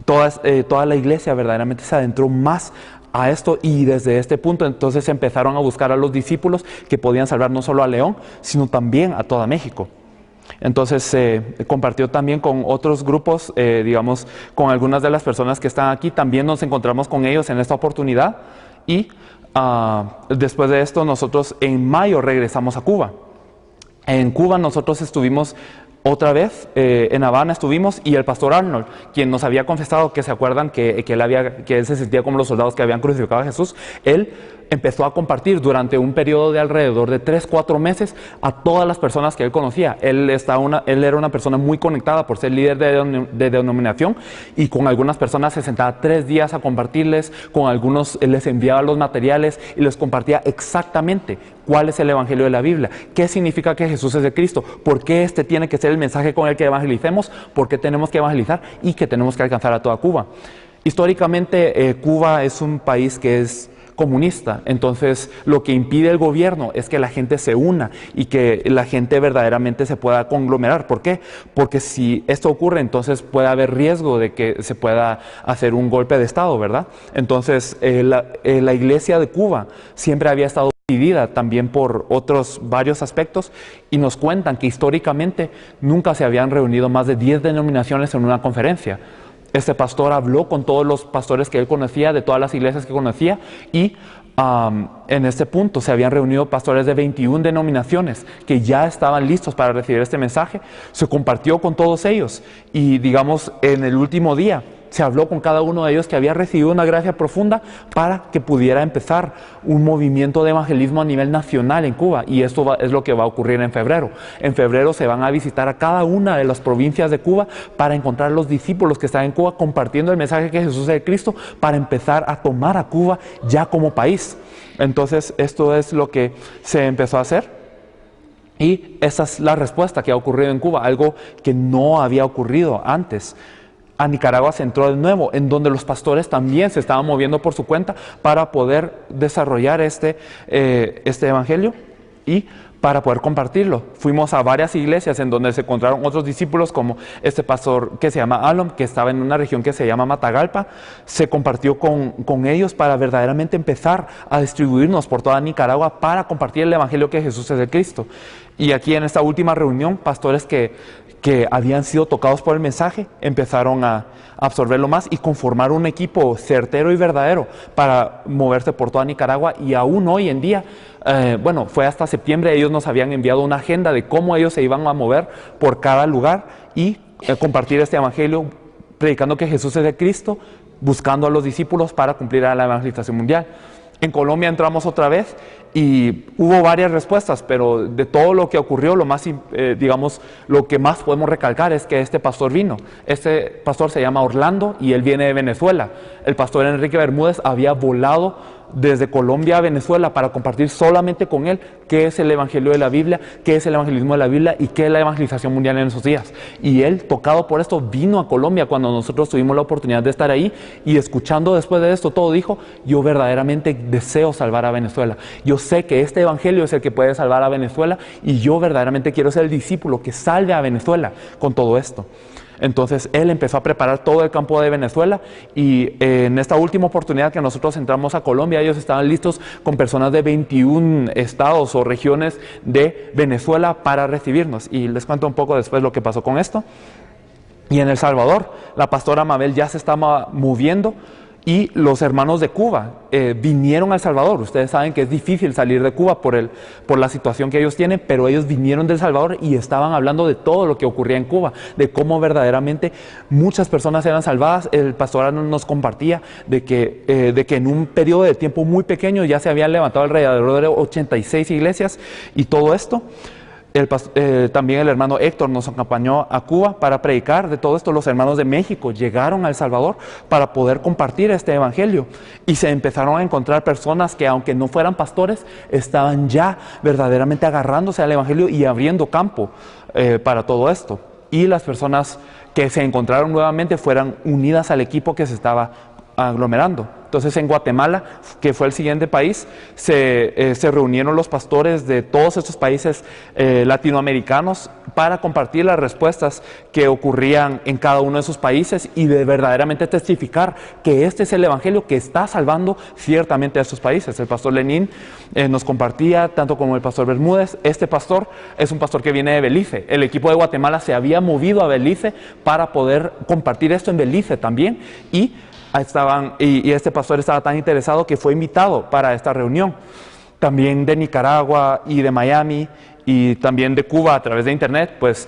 toda la iglesia verdaderamente se adentró más a esto, y desde este punto entonces empezaron a buscar a los discípulos que podían salvar no solo a León, sino también a toda México. Entonces se compartió también con otros grupos, con algunas de las personas que están aquí. También nos encontramos con ellos en esta oportunidad, y después de esto nosotros en mayo regresamos a Cuba. En Cuba nosotros estuvimos otra vez, en Habana estuvimos, y el pastor Arnold, quien nos había confesado, que se acuerdan que él se sentía como los soldados que habían crucificado a Jesús, él empezó a compartir durante un periodo de alrededor de 3-4 meses a todas las personas que él conocía. Él era una persona muy conectada por ser líder de denominación, y con algunas personas se sentaba 3 días a compartirles, con algunos les enviaba los materiales y les compartía exactamente cuál es el evangelio de la Biblia, qué significa que Jesús es el Cristo, por qué este tiene que ser el mensaje con el que evangelicemos, por qué tenemos que evangelizar y que tenemos que alcanzar a toda Cuba. Históricamente Cuba es un país que es comunista, entonces lo que impide el gobierno es que la gente se una y que la gente verdaderamente se pueda conglomerar. ¿Por qué? Porque si esto ocurre, entonces puede haber riesgo de que se pueda hacer un golpe de Estado, ¿verdad? Entonces la iglesia de Cuba siempre había estado dividida también por otros varios aspectos, y nos cuentan que históricamente nunca se habían reunido más de 10 denominaciones en una conferencia. Este pastor habló con todos los pastores que él conocía, de todas las iglesias que conocía, y en este punto se habían reunido pastores de 21 denominaciones que ya estaban listos para recibir este mensaje. Se compartió con todos ellos, y en el último día se habló con cada uno de ellos que había recibido una gracia profunda para que pudiera empezar un movimiento de evangelismo a nivel nacional en Cuba, y esto es lo que va a ocurrir en febrero. En febrero se van a visitar a cada una de las provincias de Cuba para encontrar los discípulos que están en Cuba compartiendo el mensaje que Jesús es el Cristo, para empezar a tomar a Cuba ya como país. Entonces esto es lo que se empezó a hacer, y esa es la respuesta que ha ocurrido en Cuba, algo que no había ocurrido antes. A Nicaragua se entró de nuevo, en donde los pastores también se estaban moviendo por su cuenta para poder desarrollar este evangelio y para poder compartirlo. Fuimos a varias iglesias en donde se encontraron otros discípulos, como este pastor que se llama Alom, que estaba en una región que se llama Matagalpa. Se compartió con ellos para verdaderamente empezar a distribuirnos por toda Nicaragua para compartir el evangelio que Jesús es el Cristo. Y aquí en esta última reunión, pastores que habían sido tocados por el mensaje empezaron a absorberlo más y conformar un equipo certero y verdadero para moverse por toda Nicaragua. Y aún hoy en día, fue hasta septiembre, ellos nos habían enviado una agenda de cómo ellos se iban a mover por cada lugar y compartir este evangelio, predicando que Jesús es el Cristo, buscando a los discípulos para cumplir a la evangelización mundial. En Colombia entramos otra vez y hubo varias respuestas, pero de todo lo que ocurrió, lo que más podemos recalcar es que este pastor vino. Este pastor se llama Orlando y él viene de Venezuela. El pastor Enrique Bermúdez había volado desde Colombia a Venezuela para compartir solamente con él qué es el evangelio de la Biblia, qué es el evangelismo de la Biblia y qué es la evangelización mundial en esos días. Y él, tocado por esto, vino a Colombia cuando nosotros tuvimos la oportunidad de estar ahí, y escuchando después de esto todo, dijo: yo verdaderamente deseo salvar a Venezuela. Yo sé que este evangelio es el que puede salvar a Venezuela, y yo verdaderamente quiero ser el discípulo que salve a Venezuela con todo esto. Entonces él empezó a preparar todo el campo de Venezuela, y en esta última oportunidad que nosotros entramos a Colombia, ellos estaban listos con personas de 21 estados o regiones de Venezuela para recibirnos, y les cuento un poco después lo que pasó con esto. Y en El Salvador, la pastora Mabel ya se estaba moviendo, Y los hermanos de Cuba vinieron a El Salvador. Ustedes saben que es difícil salir de Cuba por la situación que ellos tienen, pero ellos vinieron de El Salvador y estaban hablando de todo lo que ocurría en Cuba, de cómo verdaderamente muchas personas eran salvadas. El pastor nos compartía de que en un periodo de tiempo muy pequeño ya se habían levantado alrededor de 86 iglesias y todo esto. También el hermano Héctor nos acompañó a Cuba para predicar de todo esto. Los hermanos de México llegaron a El Salvador para poder compartir este evangelio y se empezaron a encontrar personas que, aunque no fueran pastores, estaban ya verdaderamente agarrándose al evangelio y abriendo campo para todo esto. Y las personas que se encontraron nuevamente fueran unidas al equipo que se estaba aglomerando. Entonces en Guatemala, que fue el siguiente país, se reunieron los pastores de todos estos países latinoamericanos para compartir las respuestas que ocurrían en cada uno de sus países y de verdaderamente testificar que este es el evangelio que está salvando ciertamente a estos países. El pastor Lenín nos compartía, tanto como el pastor Bermúdez. Este pastor es un pastor que viene de Belice. El equipo de Guatemala se había movido a Belice para poder compartir esto en Belice también, y este pastor estaba tan interesado que fue invitado para esta reunión. También de Nicaragua y de Miami y también de Cuba a través de internet, pues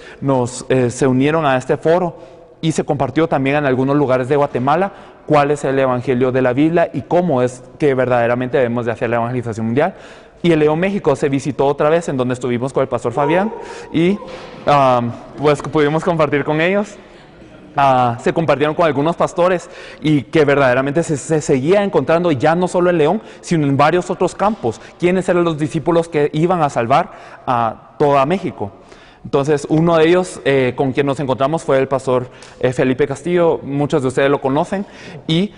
se unieron a este foro y se compartió también en algunos lugares de Guatemala cuál es el evangelio de la Biblia y cómo es que verdaderamente debemos de hacer la evangelización mundial. Y en León, México, se visitó otra vez, en donde estuvimos con el pastor Fabián y pues pudimos compartir con ellos. Se compartieron con algunos pastores y que verdaderamente se seguía encontrando ya no solo en León, sino en varios otros campos. ¿Quiénes eran los discípulos que iban a salvar a toda México? Entonces, uno de ellos con quien nos encontramos fue el pastor Felipe Castillo. Muchos de ustedes lo conocen y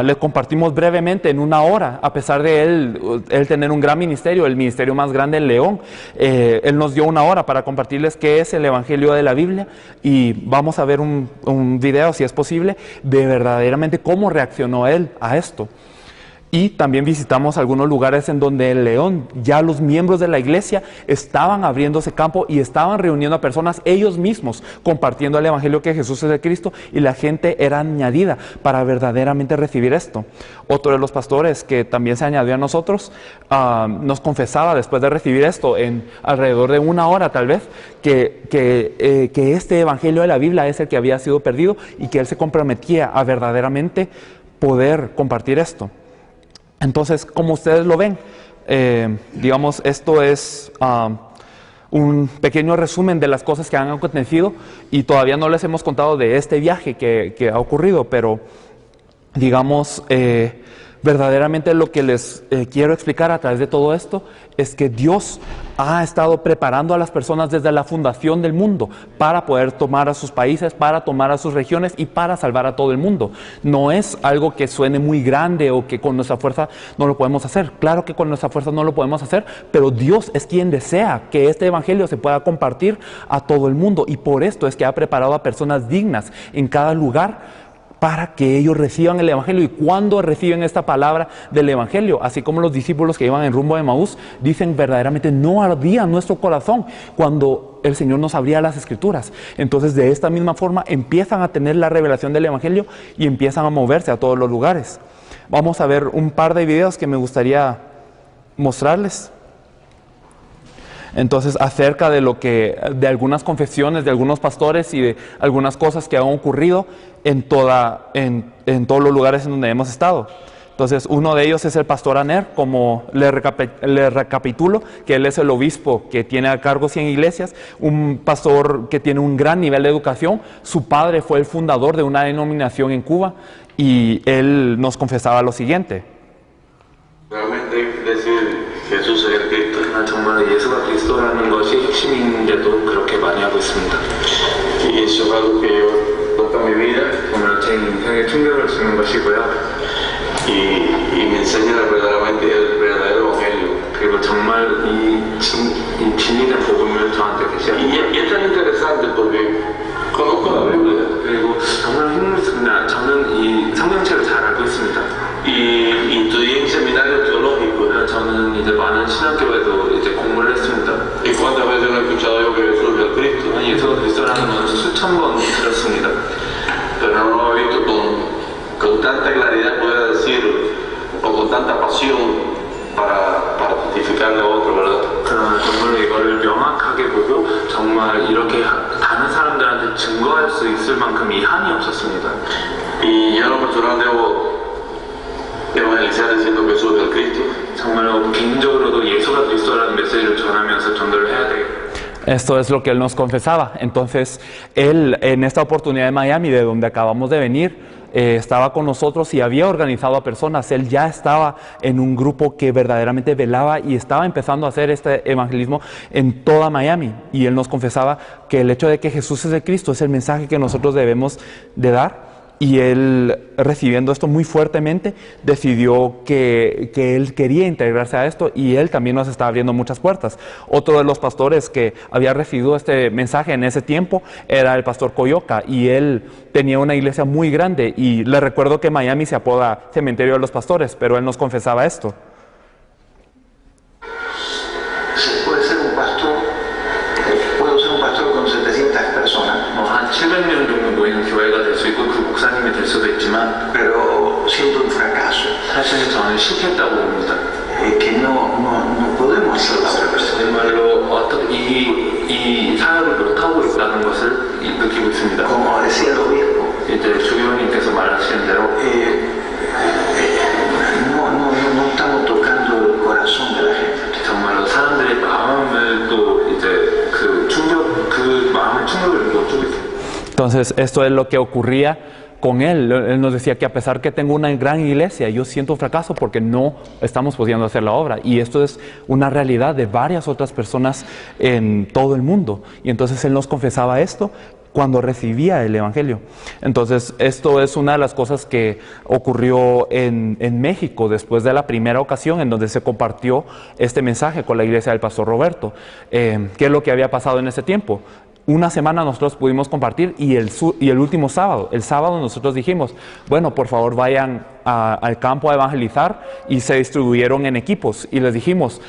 le compartimos brevemente en una hora, a pesar de él tener un gran ministerio, el ministerio más grande en León. Él nos dio una hora para compartirles qué es el evangelio de la Biblia, y vamos a ver un video, si es posible, de verdaderamente cómo reaccionó él a esto. Y también visitamos algunos lugares en donde en León ya los miembros de la iglesia estaban abriendo ese campo y estaban reuniendo a personas ellos mismos, compartiendo el evangelio que Jesús es el Cristo, y la gente era añadida para verdaderamente recibir esto. Otro de los pastores que también se añadió a nosotros nos confesaba después de recibir esto en alrededor de una hora tal vez que este evangelio de la Biblia es el que había sido perdido y que él se comprometía a verdaderamente poder compartir esto. Entonces, como ustedes lo ven, digamos, esto es un pequeño resumen de las cosas que han acontecido, y todavía no les hemos contado de este viaje que ha ocurrido, pero digamos, verdaderamente lo que les quiero explicar a través de todo esto es que Dios ha estado preparando a las personas desde la fundación del mundo para poder tomar a sus países, para tomar a sus regiones y para salvar a todo el mundo. No es algo que suene muy grande o que con nuestra fuerza no lo podemos hacer. Claro que con nuestra fuerza no lo podemos hacer, pero Dios es quien desea que este evangelio se pueda compartir a todo el mundo, y por esto es que ha preparado a personas dignas en cada lugar para que ellos reciban el evangelio. Y cuando reciben esta palabra del evangelio, así como los discípulos que iban en rumbo de Emaús, dicen verdaderamente no ardía nuestro corazón cuando el Señor nos abría las escrituras. Entonces, de esta misma forma empiezan a tener la revelación del evangelio y empiezan a moverse a todos los lugares. Vamos a ver un par de videos que me gustaría mostrarles. Entonces, acerca de algunas confesiones de algunos pastores y de algunas cosas que han ocurrido en todos los lugares en donde hemos estado. Entonces, uno de ellos es el pastor Aner, como le recapitulo, que él es el obispo que tiene a cargo 100 iglesias, un pastor que tiene un gran nivel de educación. Su padre fue el fundador de una denominación en Cuba, y él nos confesaba lo siguiente. Realmente decir Jesús es el Cristo, 정말 예수가 그리스도라는 것이 핵심인데도 그렇게 많이 하고 있습니다. Y eso es algo que yo toca mi vida, como 제 인생에 충격을 주는 것이고요. Y me enseña verdaderamente el verdadero evangelio. 그리고 정말 이 진리의 복음을 저한테 계시하고. Y es tan interesante porque conozco la Biblia. 그리고 정말 흥미롭습니다. 저는 이 성경책을 잘 알고 있습니다. Y estudié en seminario teológico. 저는 이제 많은 신학교에도 이제 공부를 했습니다. ¿Y cuántas veces he escuchado yo que Jesús es el Cristo? 예수가 그리스도라는 건 수천 번 들었습니다. Pero no lo he visto con tanta claridad poder 정말로 이거를 명확하게 보고 정말 이렇게 다른 사람들한테 증거할 수 있을 만큼 이 한이 없었습니다. Y ya lo personal debo evangelizar diciendo que Jesús es el Cristo. 정말로 개인적으로도 예수가 그리스도라는 메시지를 전하면서 전도를 해야 돼요. Esto es lo que él nos confesaba. Entonces, él en esta oportunidad de Miami, de donde acabamos de venir, estaba con nosotros y había organizado a personas. Él ya estaba en un grupo que verdaderamente velaba y estaba empezando a hacer este evangelismo en toda Miami. Y él nos confesaba que el hecho de que Jesús es el Cristo es el mensaje que nosotros debemos de dar. Y él, recibiendo esto muy fuertemente, decidió que él quería integrarse a esto, y él también nos está abriendo muchas puertas. Otro de los pastores que había recibido este mensaje en ese tiempo era el pastor Coyoca, y él tenía una iglesia muy grande, y le recuerdo que Miami se apoda Cementerio de los Pastores, pero él nos confesaba esto. Puede ser un pastor, puedo ser un pastor con 700 personas. 한 700명 정도 모이는 교회가 될 수 있고 그 목사님이 될 수도 있지만, pero siento un fracaso. 사실 저는 실패했다고 봅니다. Que no podemos hacer la obra. 정말로 어떻게 이 사역을 못하고 있다는 것을 느끼고 있습니다. Como decía el obispo, 이제 주교님께서 말하시는 대로 no estamos tocando el corazón de la gente. 정말로 사람들의 마음을 또 이제 그 마음을 충격을 못 주고 있습니다. Entonces, esto es lo que ocurría con él. Él nos decía que a pesar que tengo una gran iglesia, yo siento un fracaso porque no estamos pudiendo hacer la obra. Y esto es una realidad de varias otras personas en todo el mundo. Y entonces él nos confesaba esto cuando recibía el Evangelio. Entonces, esto es una de las cosas que ocurrió en México después de la primera ocasión en donde se compartió este mensaje con la iglesia del pastor Roberto. ¿Qué es lo que había pasado en ese tiempo? Una semana nosotros pudimos compartir, y el último sábado, el sábado nosotros dijimos, bueno, por favor vayan al campo a evangelizar, y se distribuyeron en equipos y les dijimos,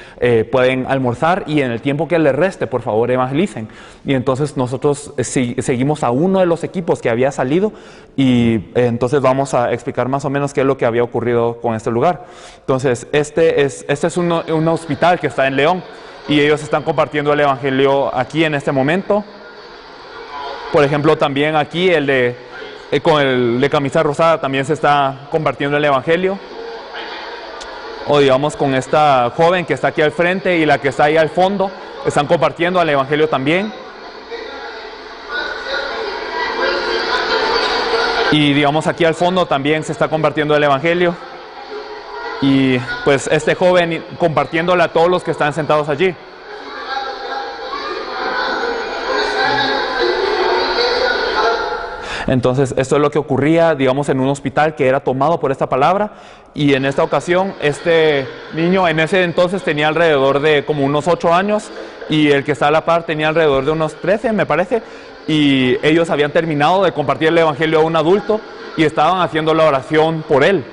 pueden almorzar y en el tiempo que les reste, por favor evangelicen. Y entonces nosotros seguimos a uno de los equipos que había salido, y entonces vamos a explicar más o menos qué es lo que había ocurrido con este lugar. Entonces, este es un hospital que está en León, y ellos están compartiendo el evangelio aquí en este momento. Por ejemplo, también aquí con el de camisa rosada también se está compartiendo el evangelio. O digamos con esta joven que está aquí al frente y la que está ahí al fondo, están compartiendo el evangelio también. Y digamos aquí al fondo también se está compartiendo el evangelio. Y pues este joven compartiéndole a todos los que están sentados allí. Entonces, esto es lo que ocurría, digamos, en un hospital que era tomado por esta palabra. Y en esta ocasión, este niño en ese entonces tenía alrededor de como unos 8 años, y el que está a la par tenía alrededor de unos 13, me parece. Y ellos habían terminado de compartir el evangelio a un adulto y estaban haciendo la oración por él.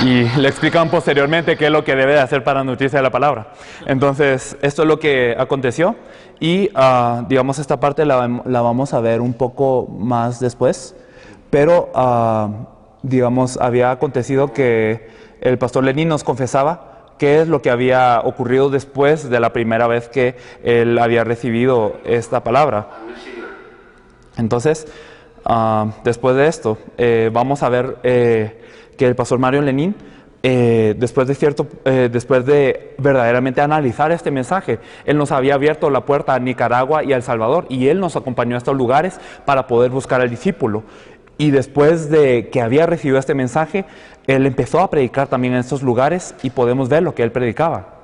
Y le explican posteriormente qué es lo que debe de hacer para nutrirse de la palabra. Entonces, esto es lo que aconteció. Y digamos, esta parte la vamos a ver un poco más después. Pero, digamos, había acontecido que el pastor Lenin nos confesaba qué es lo que había ocurrido después de la primera vez que él había recibido esta palabra. Entonces, después de esto, vamos a ver que el pastor Mario Lenin, después de verdaderamente analizar este mensaje, él nos había abierto la puerta a Nicaragua y a El Salvador, y él nos acompañó a estos lugares para poder buscar al discípulo. Y después de que había recibido este mensaje, él empezó a predicar también en estos lugares, y podemos ver lo que él predicaba.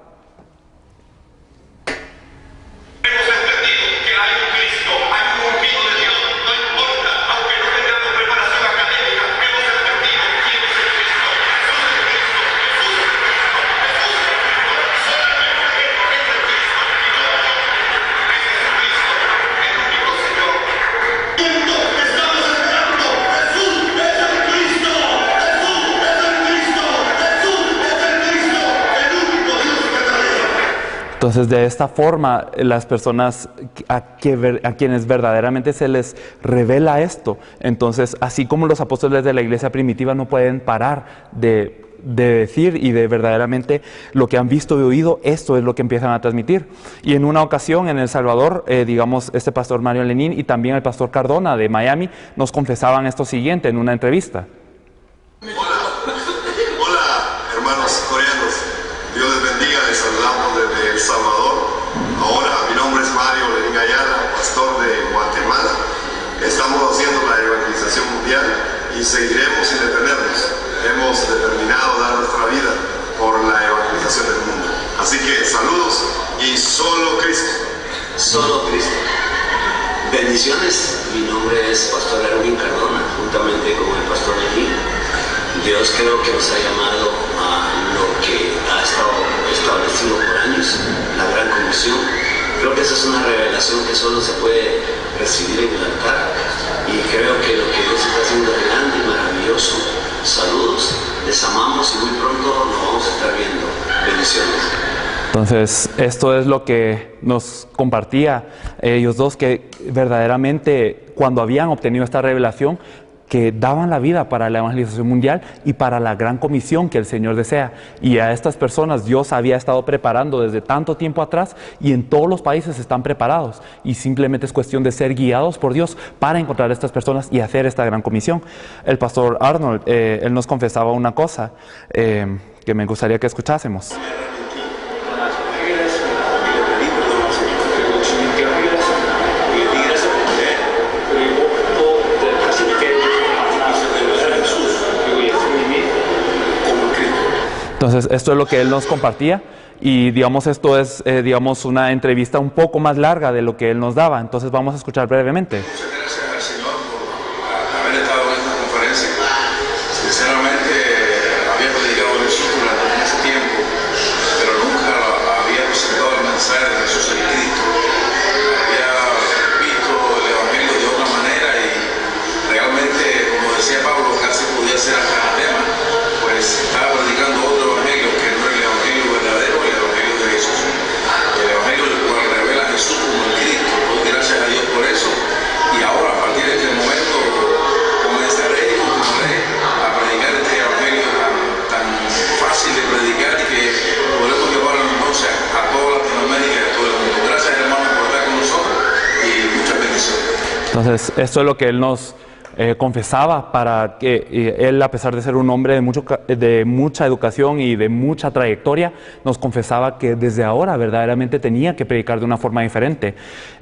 Entonces, de esta forma, las personas a quienes verdaderamente se les revela esto, entonces, así como los apóstoles de la iglesia primitiva no pueden parar de decir y de verdaderamente lo que han visto y oído, esto es lo que empiezan a transmitir. Y en una ocasión en El Salvador, digamos, este pastor Mario Lenín y también el pastor Cardona de Miami nos confesaban esto siguiente en una entrevista. Hola hermanos coreanos, Dios les bendiga, les saludamos desde El Salvador. Ahora mi nombre es Mario Lenín Ayala, pastor de Guatemala. Estamos haciendo la evangelización mundial y seguiremos sin detenernos. Hemos determinado dar nuestra vida por la evangelización del mundo. Así que saludos y solo Cristo. Solo Cristo. Bendiciones, mi nombre es Pastor Erwin Cardona, juntamente con el Pastor Lenín. Dios creo que nos ha llamado a lo que ha estado establecido por años, la Gran Comisión. Creo que esa es una revelación que solo se puede recibir en el altar. Y creo que lo que Dios está haciendo es grande y maravilloso. Saludos, les amamos y muy pronto nos vamos a estar viendo. Bendiciones. Entonces, esto es lo que nos compartía ellos dos, que verdaderamente cuando habían obtenido esta revelación, que daban la vida para la evangelización mundial y para la gran comisión que el Señor desea. Y a estas personas Dios había estado preparando desde tanto tiempo atrás, y en todos los países están preparados, y simplemente es cuestión de ser guiados por Dios para encontrar a estas personas y hacer esta gran comisión. El pastor Arnold, él nos confesaba una cosa que me gustaría que escuchásemos. Entonces, esto es lo que él nos compartía, y digamos, esto es digamos, una entrevista un poco más larga de lo que él nos daba. Entonces vamos a escuchar brevemente. Muchas gracias al Señor por haber estado en esta conferencia. Sinceramente, había predicado Jesús durante mucho tiempo, pero nunca había presentado el mensaje de Jesús en Cristo. Había visto el Evangelio de otra manera y realmente, como decía Pablo, casi podía ser hasta anatema, pues estaba predicando otro evangelio que no es el evangelio verdadero, el evangelio de Jesús. El evangelio del cual revela a Jesús como el Cristo. Doy gracias a Dios por eso. Y ahora, a partir de este momento, comenzaré y continuaré a predicar este evangelio tan fácil de predicar y que podremos llevarlo entonces a toda Latinoamérica y a todo el mundo. Gracias, hermanos, por estar con nosotros y muchas bendiciones. Entonces, esto es lo que él nos confesaba, para que él, a pesar de ser un hombre de mucha educación y de mucha trayectoria, nos confesaba que desde ahora verdaderamente tenía que predicar de una forma diferente.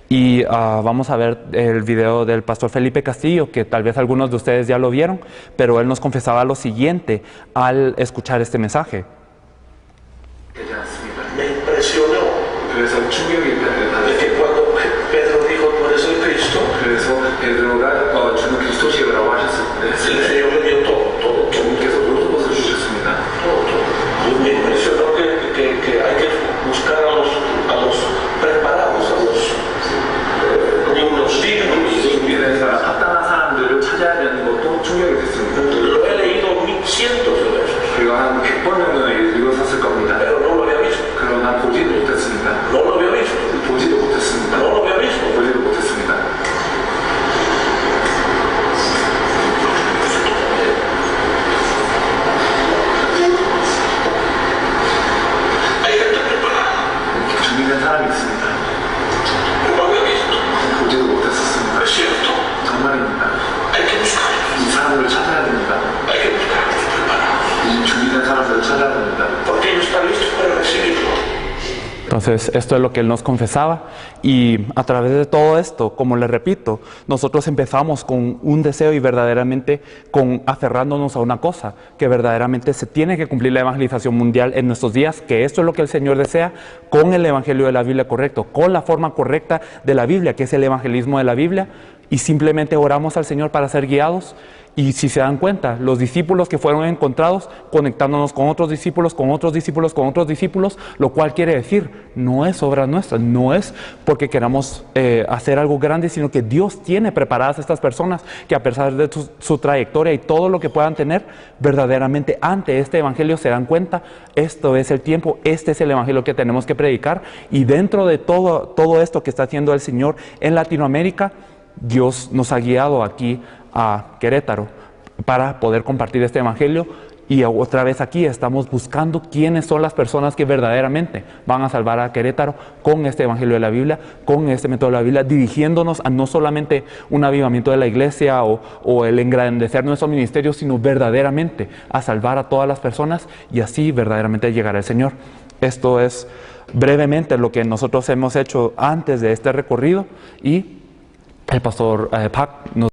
Y vamos a ver el video del pastor Felipe Castillo, que tal vez algunos de ustedes ya lo vieron, pero él nos confesaba lo siguiente al escuchar este mensaje. Me impresionó de que cuando Pedro dijo, tú eres el Cristo, el Señor le dio todo. Me impresionó que hay que buscar a los preparados, a los dignos. Lo he leído cientos de veces, pero no lo había visto. No lo había visto. Hay gente preparada. No lo había visto. Es cierto. Hay que buscarlos. Hay que buscarlos preparados. Porque ellos están listos para recibirlo. Entonces, esto es lo que él nos confesaba, y a través de todo esto, como les repito, nosotros empezamos con un deseo y verdaderamente aferrándonos a una cosa, que verdaderamente se tiene que cumplir la evangelización mundial en nuestros días, que esto es lo que el Señor desea, con el evangelio de la Biblia correcto, con la forma correcta de la Biblia, que es el evangelismo de la Biblia, y simplemente oramos al Señor para ser guiados, Y si se dan cuenta, los discípulos que fueron encontrados conectándonos con otros discípulos, con otros discípulos, con otros discípulos, lo cual quiere decir, no es obra nuestra, no es porque queramos hacer algo grande, sino que Dios tiene preparadas a estas personas que a pesar de su trayectoria y todo lo que puedan tener, verdaderamente ante este evangelio se dan cuenta, esto es el tiempo, este es el evangelio que tenemos que predicar, y dentro de todo esto que está haciendo el Señor en Latinoamérica, Dios nos ha guiado aquí a Querétaro para poder compartir este evangelio, y otra vez aquí estamos buscando quiénes son las personas que verdaderamente van a salvar a Querétaro con este evangelio de la Biblia, con este método de la Biblia, dirigiéndonos a no solamente un avivamiento de la iglesia o el engrandecer nuestro ministerio, sino verdaderamente a salvar a todas las personas, y así verdaderamente llegar al Señor. Esto es brevemente lo que nosotros hemos hecho antes de este recorrido, y el pastor Pak nos